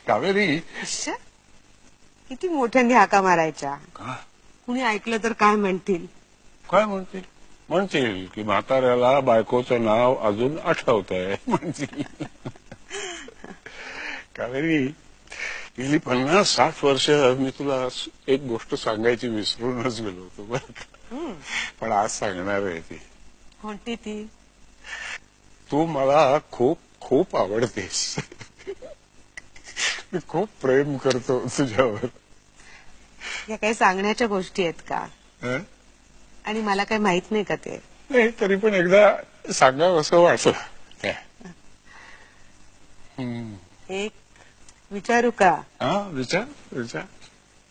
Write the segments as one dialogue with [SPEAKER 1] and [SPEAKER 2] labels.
[SPEAKER 1] कावेरी
[SPEAKER 2] अच्छा, किती मोठ्याने हाका मारायच्या.
[SPEAKER 1] का
[SPEAKER 2] कुणी ऐकलं तर काय म्हणतील.
[SPEAKER 1] काय म्हणतील? म्हणतील की म्हाताऱ्याला बायकोचं नाव अजून आठवत आहे म्हणतील. कावेरी गेली 50-60 वर्ष मी तुला एक गोष्ट सांगायची विसरूनच गेलो होतो बरं का. पण आज सांगणार आहे ती.
[SPEAKER 2] कोणती ती?
[SPEAKER 1] तू मला खूप खूप आवडतेस. मी खूप प्रेम करतो तुझ्यावर.
[SPEAKER 2] या काही सांगण्याच्या गोष्टी आहेत का?
[SPEAKER 1] हं?
[SPEAKER 2] आणि मला काही माहित नाही का ते?
[SPEAKER 1] नाही तरी पण एकदा सांगावं असं वाटलं. काय?
[SPEAKER 2] एक विचारू का?
[SPEAKER 1] हा विचार विचार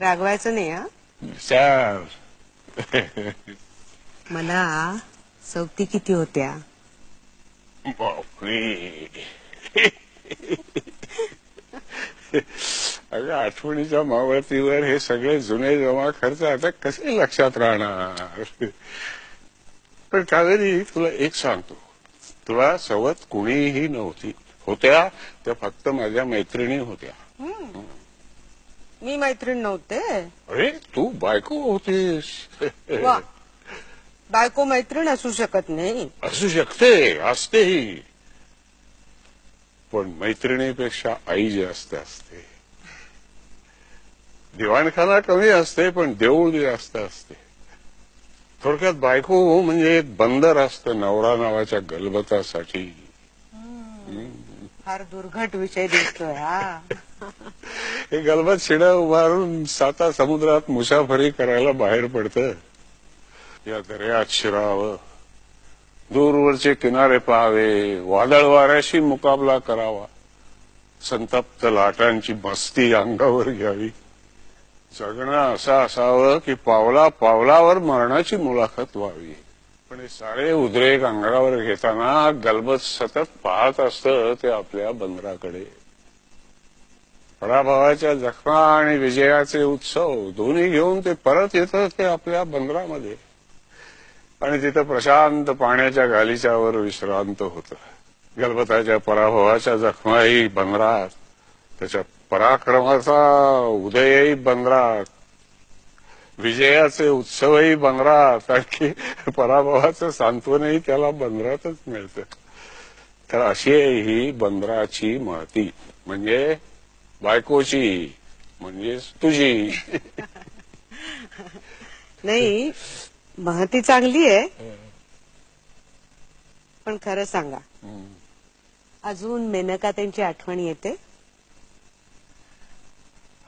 [SPEAKER 2] रागवायचं नाही हा.
[SPEAKER 1] विचार.
[SPEAKER 2] मला सवती किती होत्या?
[SPEAKER 1] बापरे. अगं आठवणीच्या मावळतीवर हे सगळे जुने जमा खर्च आता कसे लक्षात राहणार. पण कावेरी तुला एक सांगतो, तुला सवत कुणीही नव्हती. होत्या त्या फक्त माझ्या मैत्रिणी होत्या.
[SPEAKER 2] मी मैत्रीण नव्हते.
[SPEAKER 1] अरे तू बायको होतीस.
[SPEAKER 2] वा, बायको मैत्रीण असू शकत नाही.
[SPEAKER 1] असू शकते, असतेही, पण मैत्रिणीपेक्षा आई जास्त असते. दिवाणखाना कमी असते पण देऊळ जास्त असते. थोडक्यात बायको म्हणजे एक बंदर असतं नवरा नावाच्या गलबतासाठी.
[SPEAKER 2] फार दुर्घट विषय दिसतोय हा.
[SPEAKER 1] हे गलबत शिडा उभारून 7 समुद्रात मुसाफरी करायला बाहेर पडतं. या दर्यात शिरावं, दूरवरचे किनारे पाहावे, वादळ वाऱ्याशी मुकाबला करावा, संतप्त लाटांची मस्ती अंगावर घ्यावी. जगणं असं असावं की पावला पावलावर मरणाची मुलाखत व्हावी. पण हे सारे उद्रेक अंगावर घेताना गलबत सतत पाहत असतं ते आपल्या बंदराकडे. पराभवाच्या जखमा आणि विजयाचे उत्सव दोन्ही घेऊन ते परत येतं ते आपल्या बंदरामध्ये. आणि तिथं प्रशांत पाण्याच्या गालिच्यावर विश्रांत होतं. गलबताच्या पराभवाच्या जखमाही बंदरात, त्याच्या पराक्रमाचा उदयही बंदरात, विजयाचे उत्सवही बंदरात, आणखी पराभवाचं सांत्वनही त्याला बंदरातच मिळतं. तर अशी ही बंदराची महती, म्हणजे बायकोची, म्हणजेच तुझी.
[SPEAKER 2] नाही, महती चांगली आहे. पण खरं सांगा, अजून मेनका त्यांची आठवण येते?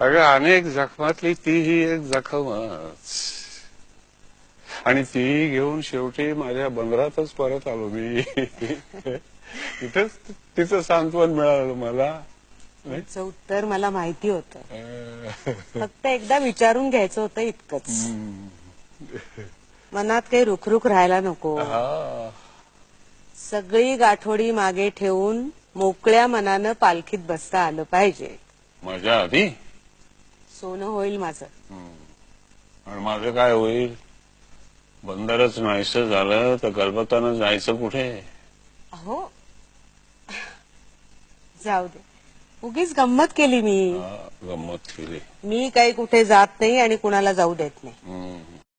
[SPEAKER 1] अगं अनेक जखमातली तीही एक जखमच. आणि तीही घेऊन शेवटी माझ्या बंदरातच परत आलो मी. तिथंच तिचं सांत्वन मिळालं मला.
[SPEAKER 2] तुमचं उत्तर मला माहिती होतं. फक्त एकदा विचारून घ्यायचं होतं इतकंच. मनात काही रुखरुख राहायला नको. सगळी गाठोडी मागे ठेवून मोकळ्या मनानं पालखीत बसता आलं पाहिजे.
[SPEAKER 1] माझ्या आधी
[SPEAKER 2] सोनं होईल माझं.
[SPEAKER 1] आणि माझं काय होईल? बंदरच नाहीसं झालं तर गलबतानं जायचं कुठे?
[SPEAKER 2] अहो, जाऊ दे, उगीच गंमत केली मी.
[SPEAKER 1] गंमत केली.
[SPEAKER 2] मी काही कुठे जात नाही आणि कुणाला जाऊ देत नाही.